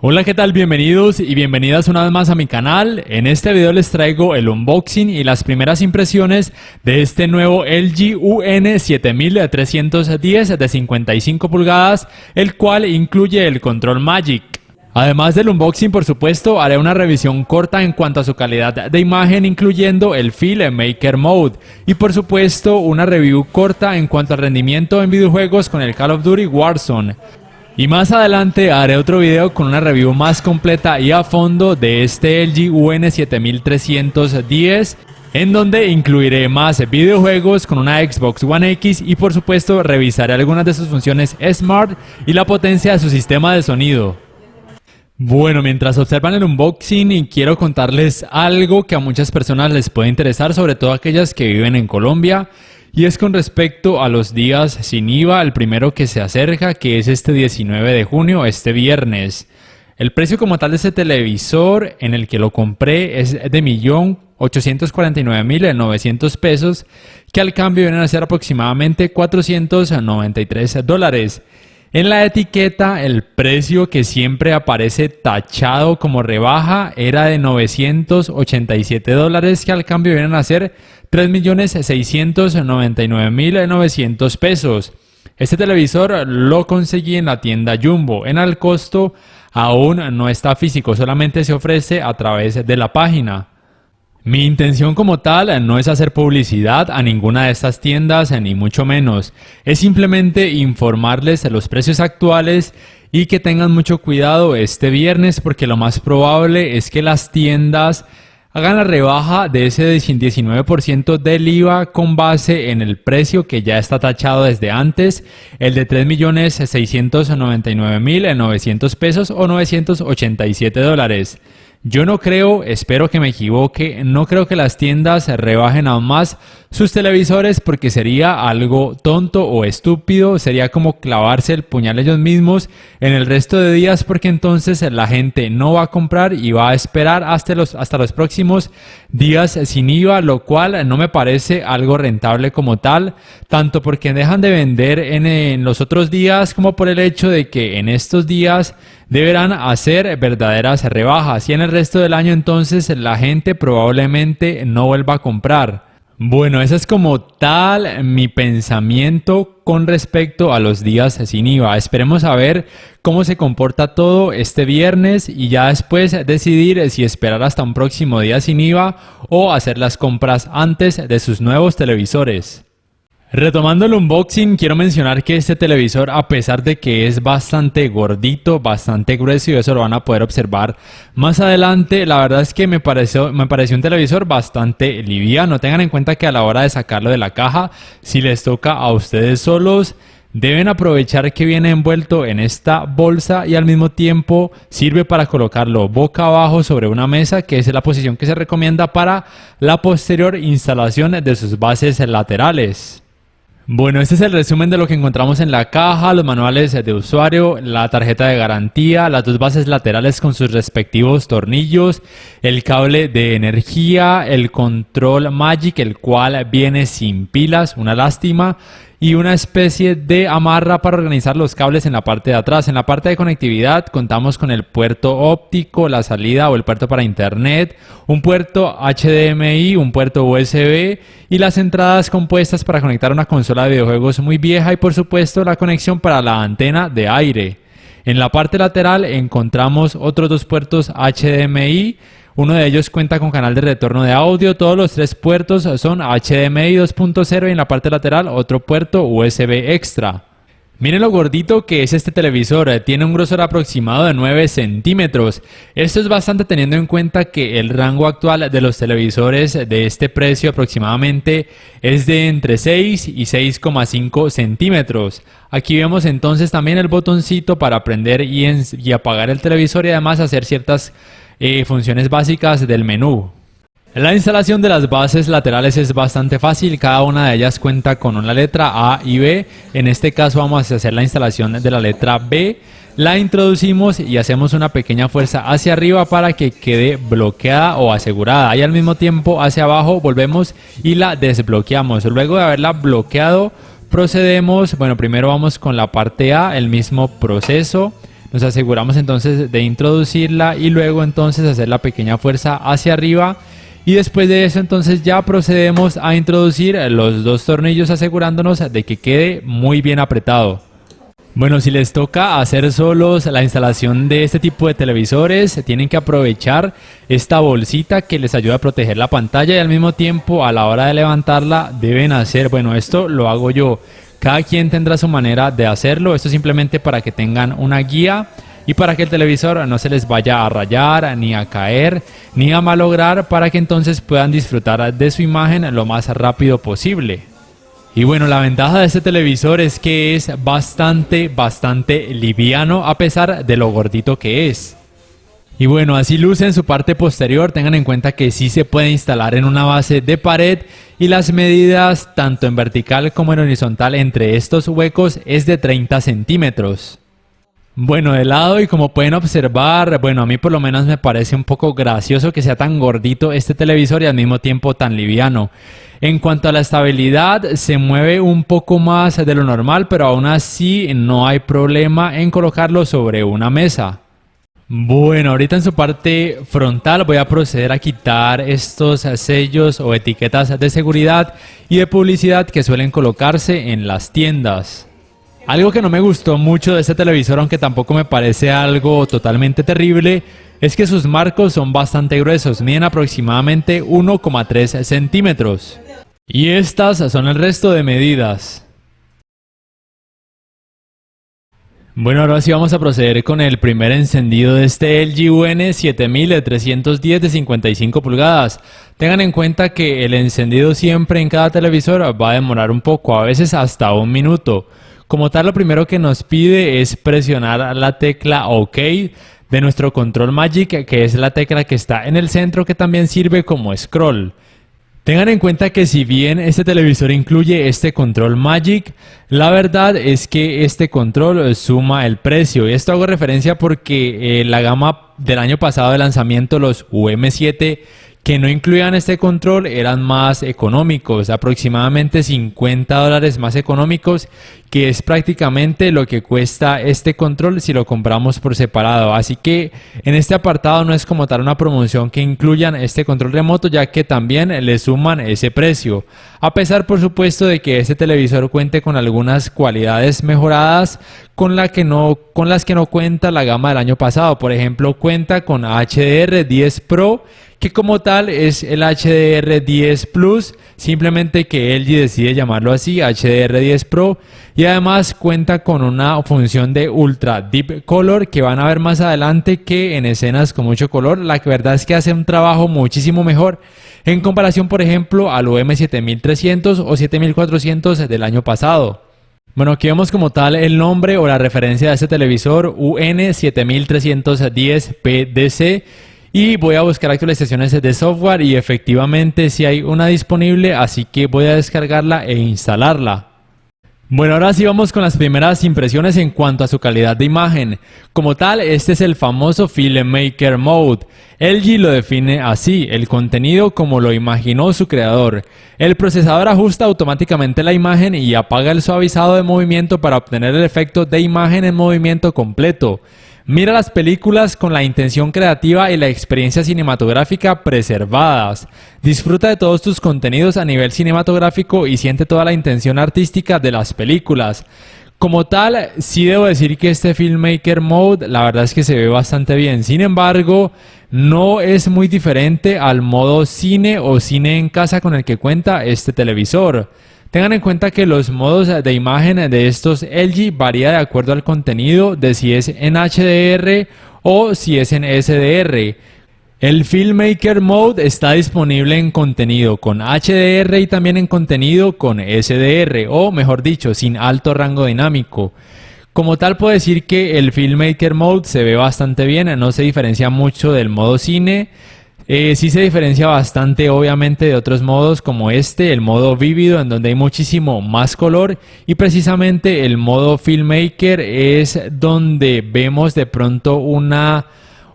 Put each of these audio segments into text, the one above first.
Hola, ¿qué tal? Bienvenidos y bienvenidas una vez más a mi canal. En este video les traigo el unboxing y las primeras impresiones de este nuevo LG UN7310 de 55 pulgadas, el cual incluye el control Magic. Además del unboxing, por supuesto, haré una revisión corta en cuanto a su calidad de imagen, incluyendo el Filmmaker Mode, y por supuesto una review corta en cuanto al rendimiento en videojuegos con el Call of Duty Warzone. Y más adelante haré otro video con una review más completa y a fondo de este LG UN7310, en donde incluiré más videojuegos con una Xbox One X y por supuesto revisaré algunas de sus funciones Smart y la potencia de su sistema de sonido. Bueno, mientras observan el unboxing, quiero contarles algo que a muchas personas les puede interesar, sobre todo aquellas que viven en Colombia. Y es con respecto a los días sin IVA, el primero que se acerca, que es este 19 de junio, este viernes. El precio como tal de este televisor en el que lo compré es de 1.849.900 pesos, que al cambio vienen a ser aproximadamente $493. En la etiqueta, el precio que siempre aparece tachado como rebaja era de $987, que al cambio vienen a ser $3.699.900 pesos. Este televisor lo conseguí en la tienda Jumbo. En el costo aún no está físico, solamente se ofrece a través de la página. Mi intención como tal no es hacer publicidad a ninguna de estas tiendas, ni mucho menos. Es simplemente informarles de los precios actuales y que tengan mucho cuidado este viernes, porque lo más probable es que las tiendas hagan la rebaja de ese 19% del IVA con base en el precio que ya está tachado desde antes, el de $3.699.900 pesos o $987. Yo no creo, espero que me equivoque, no creo que las tiendas rebajen aún más sus televisores, porque sería algo tonto o estúpido, sería como clavarse el puñal ellos mismos en el resto de días, porque entonces la gente no va a comprar y va a esperar hasta los próximos días sin IVA, lo cual no me parece algo rentable como tal, tanto porque dejan de vender en los otros días como por el hecho de que en estos días deberán hacer verdaderas rebajas y en el resto del año entonces la gente probablemente no vuelva a comprar. Bueno, ese es como tal mi pensamiento con respecto a los días sin IVA. Esperemos a ver cómo se comporta todo este viernes y ya después decidir si esperar hasta un próximo día sin IVA o hacer las compras antes de sus nuevos televisores. Retomando el unboxing, quiero mencionar que este televisor, a pesar de que es bastante gordito, bastante grueso, y eso lo van a poder observar más adelante, la verdad es que me pareció un televisor bastante liviano. Tengan en cuenta que a la hora de sacarlo de la caja, si les toca a ustedes solos, deben aprovechar que viene envuelto en esta bolsa y al mismo tiempo sirve para colocarlo boca abajo sobre una mesa, que es la posición que se recomienda para la posterior instalación de sus bases laterales. Bueno, este es el resumen de lo que encontramos en la caja: los manuales de usuario, la tarjeta de garantía, las dos bases laterales con sus respectivos tornillos, el cable de energía, el control Magic, el cual viene sin pilas, una lástima, y una especie de amarra para organizar los cables en la parte de atrás. En la parte de conectividad contamos con el puerto óptico, la salida o el puerto para internet, un puerto HDMI, un puerto USB y las entradas compuestas para conectar una consola de videojuegos muy vieja y por supuesto la conexión para la antena de aire. En la parte lateral encontramos otros dos puertos HDMI. Uno de ellos cuenta con canal de retorno de audio. Todos los tres puertos son HDMI 2.0 y en la parte lateral otro puerto USB extra. Miren lo gordito que es este televisor, tiene un grosor aproximado de 9 centímetros. Esto es bastante teniendo en cuenta que el rango actual de los televisores de este precio aproximadamente es de entre 6 y 6,5 centímetros. Aquí vemos entonces también el botoncito para prender y apagar el televisor y además hacer ciertas funciones básicas del menú. La instalación de las bases laterales es bastante fácil, cada una de ellas cuenta con una letra A y B. En este caso vamos a hacer la instalación de la letra B, la introducimos y hacemos una pequeña fuerza hacia arriba para que quede bloqueada o asegurada, y al mismo tiempo hacia abajo volvemos y la desbloqueamos. Luego de haberla bloqueado procedemos, primero vamos con la parte A, el mismo proceso. Nos aseguramos entonces de introducirla y luego entonces hacer la pequeña fuerza hacia arriba. Y después de eso entonces ya procedemos a introducir los dos tornillos asegurándonos de que quede muy bien apretado. Bueno, si les toca hacer solos la instalación de este tipo de televisores, tienen que aprovechar esta bolsita que les ayuda a proteger la pantalla y al mismo tiempo a la hora de levantarla deben hacer, bueno, esto lo hago yo. Cada quien tendrá su manera de hacerlo, esto simplemente para que tengan una guía y para que el televisor no se les vaya a rayar, ni a caer, ni a malograr, para que entonces puedan disfrutar de su imagen lo más rápido posible. Y bueno, la ventaja de este televisor es que es bastante liviano a pesar de lo gordito que es. Y bueno, así luce en su parte posterior. Tengan en cuenta que sí se puede instalar en una base de pared y las medidas tanto en vertical como en horizontal entre estos huecos es de 30 centímetros. Bueno, de lado y como pueden observar, bueno, a mí por lo menos me parece un poco gracioso que sea tan gordito este televisor y al mismo tiempo tan liviano. En cuanto a la estabilidad, se mueve un poco más de lo normal, pero aún así no hay problema en colocarlo sobre una mesa. Bueno, ahorita en su parte frontal voy a proceder a quitar estos sellos o etiquetas de seguridad y de publicidad que suelen colocarse en las tiendas. Algo que no me gustó mucho de este televisor, aunque tampoco me parece algo totalmente terrible, es que sus marcos son bastante gruesos, miden aproximadamente 1,3 centímetros. Y estas son el resto de medidas. Bueno, ahora sí vamos a proceder con el primer encendido de este LG UN 7310 de 55 pulgadas. Tengan en cuenta que el encendido siempre en cada televisor va a demorar un poco, a veces hasta un minuto. Como tal, lo primero que nos pide es presionar la tecla OK de nuestro control Magic, que es la tecla que está en el centro, que también sirve como scroll. Tengan en cuenta que si bien este televisor incluye este control Magic, la verdad es que este control suma el precio. Y esto hago referencia porque la gama del año pasado de lanzamiento, los UM7, que no incluían este control, eran más económicos, aproximadamente $50 más económicos, que es prácticamente lo que cuesta este control si lo compramos por separado. Así que en este apartado no es como tal una promoción que incluyan este control remoto, ya que también le suman ese precio. A pesar, por supuesto, de que este televisor cuente con algunas cualidades mejoradas con las que no cuenta la gama del año pasado. Por ejemplo, cuenta con HDR10 Pro, que como tal es el HDR10 Plus, simplemente que LG decide llamarlo así, HDR10 Pro, y además cuenta con una función de Ultra Deep Color que van a ver más adelante, que en escenas con mucho color, la verdad es que hace un trabajo muchísimo mejor en comparación, por ejemplo, al UM7300 o 7400 del año pasado. Bueno, aquí vemos como tal el nombre o la referencia de este televisor, UN7310PDC. Y voy a buscar actualizaciones de software y efectivamente sí hay una disponible, así que voy a descargarla e instalarla. Bueno, ahora sí vamos con las primeras impresiones en cuanto a su calidad de imagen. Como tal, este es el famoso Filmmaker Mode. LG lo define así: el contenido como lo imaginó su creador. El procesador ajusta automáticamente la imagen y apaga el suavizado de movimiento para obtener el efecto de imagen en movimiento completo. Mira las películas con la intención creativa y la experiencia cinematográfica preservadas. Disfruta de todos tus contenidos a nivel cinematográfico y siente toda la intención artística de las películas. Como tal, sí debo decir que este Filmmaker Mode, la verdad es que se ve bastante bien. Sin embargo, no es muy diferente al modo cine o cine en casa con el que cuenta este televisor. Tengan en cuenta que los modos de imagen de estos LG varía de acuerdo al contenido, de si es en HDR o si es en SDR. El Filmmaker Mode está disponible en contenido con HDR y también en contenido con SDR, o mejor dicho, sin alto rango dinámico. Como tal, puedo decir que el Filmmaker Mode se ve bastante bien, no se diferencia mucho del modo cine. Sí se diferencia bastante obviamente de otros modos como el modo vívido, en donde hay muchísimo más color, y precisamente el modo Filmmaker es donde vemos de pronto una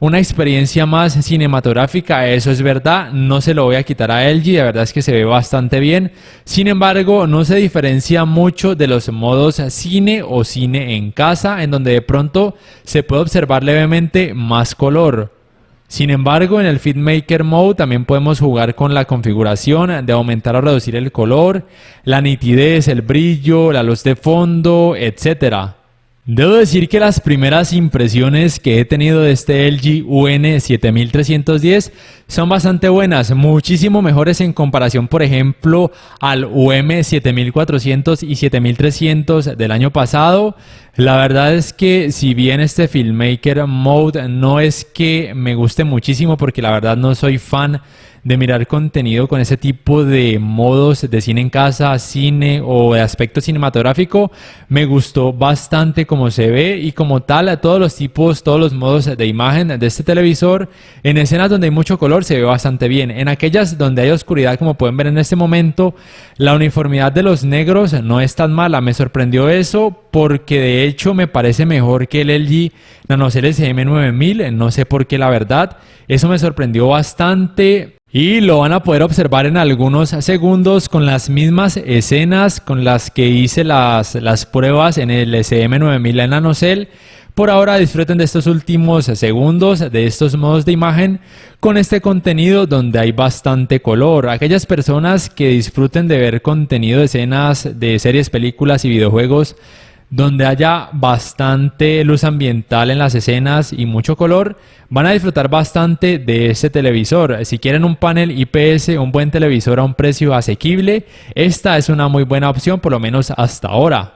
una experiencia más cinematográfica, eso es verdad, no se lo voy a quitar a LG, la verdad es que se ve bastante bien. Sin embargo, no se diferencia mucho de los modos cine o cine en casa, en donde de pronto se puede observar levemente más color. Sin embargo, en el FilmMaker Mode también podemos jugar con la configuración de aumentar o reducir el color, la nitidez, el brillo, la luz de fondo, etc. Debo decir que las primeras impresiones que he tenido de este LG UN7310 son bastante buenas, muchísimo mejores en comparación, por ejemplo, al UM7400 y 7300 del año pasado. La verdad es que si bien este FilmMaker Mode no es que me guste muchísimo, porque la verdad no soy fan de mirar contenido con ese tipo de modos de cine en casa, cine o de aspecto cinematográfico, me gustó bastante como se ve y como tal todos los tipos, todos los modos de imagen de este televisor. En escenas donde hay mucho color se ve bastante bien, en aquellas donde hay oscuridad, como pueden ver en este momento, la uniformidad de los negros no es tan mala. Me sorprendió eso porque de hecho me parece mejor que el LG NanoCell SM9000, no sé por qué, la verdad, eso me sorprendió bastante. Y lo van a poder observar en algunos segundos con las mismas escenas con las que hice las pruebas en el SM9000 en NanoCell. Por ahora disfruten de estos últimos segundos de estos modos de imagen con este contenido donde hay bastante color. Aquellas personas que disfruten de ver contenido de escenas de series, películas y videojuegos donde haya bastante luz ambiental en las escenas y mucho color, van a disfrutar bastante de este televisor. Si quieren un panel IPS, un buen televisor a un precio asequible, esta es una muy buena opción, por lo menos hasta ahora.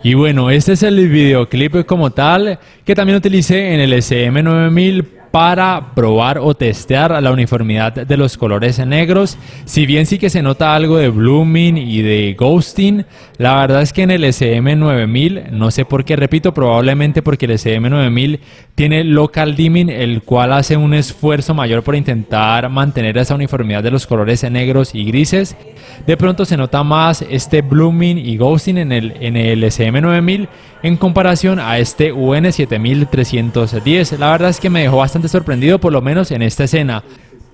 Y bueno, este es el videoclip como tal, que también utilicé en el SM9000 para probar o testear la uniformidad de los colores negros. Si bien sí que se nota algo de blooming y de ghosting, la verdad es que en el SM9000, no sé por qué, repito, probablemente porque el SM9000 tiene local dimming, el cual hace un esfuerzo mayor por intentar mantener esa uniformidad de los colores negros y grises. De pronto se nota más este blooming y ghosting en el SM9000 en comparación a este UN7310. La verdad es que me dejó bastante sorprendido, por lo menos en esta escena.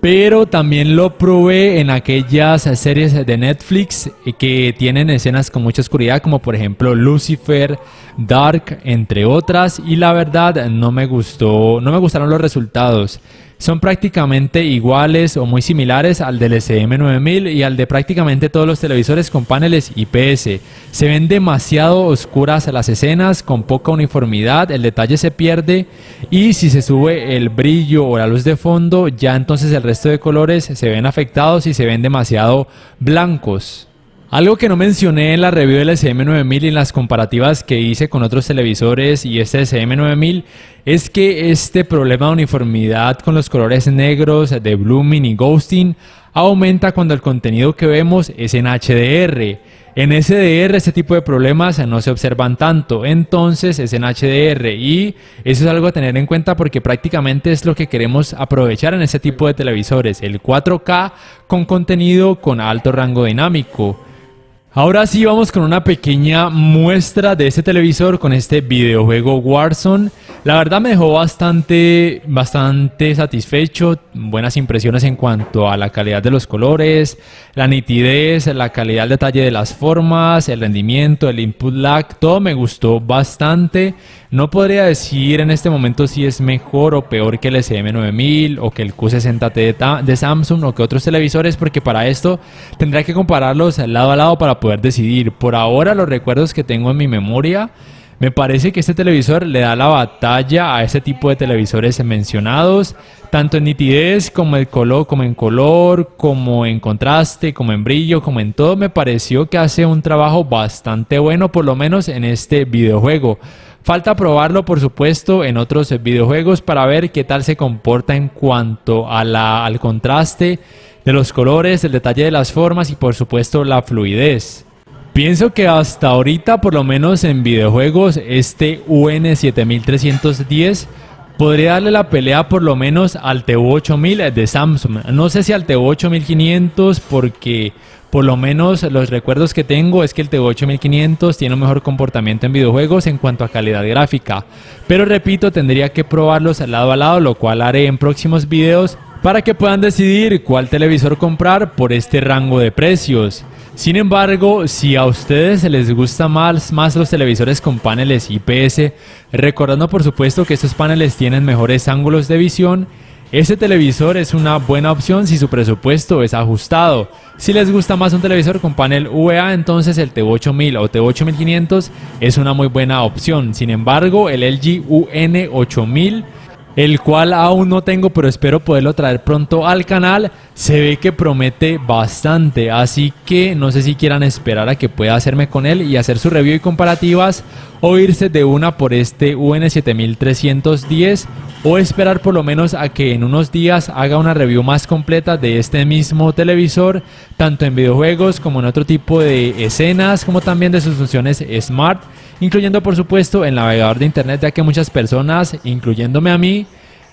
Pero también lo probé en aquellas series de Netflix que tienen escenas con mucha oscuridad, como por ejemplo Lucifer, Dark, entre otras, y la verdad no me gustaron los resultados. Son prácticamente iguales o muy similares al del SM9000 y al de prácticamente todos los televisores con paneles IPS. Se ven demasiado oscuras las escenas, con poca uniformidad, el detalle se pierde, y si se sube el brillo o la luz de fondo, ya entonces el resto de colores se ven afectados y se ven demasiado blancos. Algo que no mencioné en la review del SM9000 y en las comparativas que hice con otros televisores y este SM9000 es que este problema de uniformidad con los colores negros, de blooming y ghosting, aumenta cuando el contenido que vemos es en HDR. En SDR este tipo de problemas no se observan tanto, entonces es en HDR, y eso es algo a tener en cuenta porque prácticamente es lo que queremos aprovechar en este tipo de televisores, el 4K con contenido con alto rango dinámico. Ahora sí vamos con una pequeña muestra de este televisor con este videojuego Warzone. La verdad me dejó bastante satisfecho, buenas impresiones en cuanto a la calidad de los colores, la nitidez, la calidad del detalle de las formas, el rendimiento, el input lag, todo me gustó bastante. No podría decir en este momento si es mejor o peor que el SM9000 o que el Q60T de Samsung o que otros televisores, porque para esto tendría que compararlos lado a lado para poder decidir. Por ahora, los recuerdos que tengo en mi memoria, me parece que este televisor le da la batalla a este tipo de televisores mencionados, tanto en nitidez como en color, como en contraste, como en brillo, como en todo. Me pareció que hace un trabajo bastante bueno, por lo menos en este videojuego. Falta probarlo, por supuesto, en otros videojuegos para ver qué tal se comporta en cuanto a al contraste de los colores, el detalle de las formas y por supuesto la fluidez. Pienso que hasta ahorita, por lo menos en videojuegos, este UN7310 podría darle la pelea por lo menos al TU8000 de Samsung. No sé si al TU8500 porque Por lo menos los recuerdos que tengo es que el TV 8500 tiene un mejor comportamiento en videojuegos en cuanto a calidad gráfica. Pero repito, tendría que probarlos lado a lado, lo cual haré en próximos videos para que puedan decidir cuál televisor comprar por este rango de precios. Sin embargo, si a ustedes les gustan más los televisores con paneles IPS, recordando por supuesto que estos paneles tienen mejores ángulos de visión, este televisor es una buena opción si su presupuesto es ajustado. Si les gusta más un televisor con panel VA, entonces el TV 8000 o TV 8500 es una muy buena opción. Sin embargo, el LG UN8000, el cual aún no tengo pero espero poderlo traer pronto al canal, se ve que promete bastante, así que no sé si quieran esperar a que pueda hacerme con él y hacer su review y comparativas, o irse de una por este UN7310, o esperar por lo menos a que en unos días haga una review más completa de este mismo televisor, tanto en videojuegos como en otro tipo de escenas, como también de sus funciones Smart, incluyendo por supuesto el navegador de internet, ya que muchas personas, incluyéndome a mí,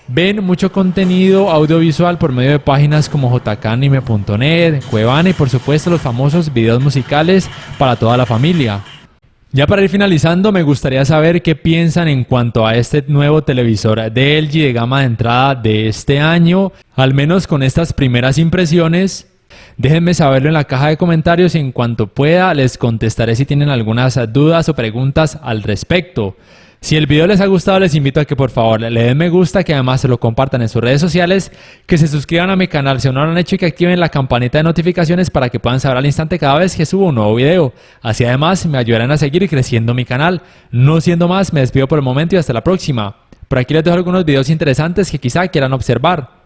ven mucho contenido audiovisual por medio de páginas como jkanime.net, Cuevana y por supuesto los famosos videos musicales para toda la familia. Ya para ir finalizando, me gustaría saber qué piensan en cuanto a este nuevo televisor de LG de gama de entrada de este año, al menos con estas primeras impresiones. Déjenme saberlo en la caja de comentarios y en cuanto pueda les contestaré si tienen algunas dudas o preguntas al respecto. Si el video les ha gustado, les invito a que por favor le den me gusta, que además se lo compartan en sus redes sociales, que se suscriban a mi canal si aún no lo han hecho y que activen la campanita de notificaciones para que puedan saber al instante cada vez que subo un nuevo video. Así además me ayudarán a seguir creciendo mi canal. No siendo más, me despido por el momento y hasta la próxima. Por aquí les dejo algunos videos interesantes que quizá quieran observar.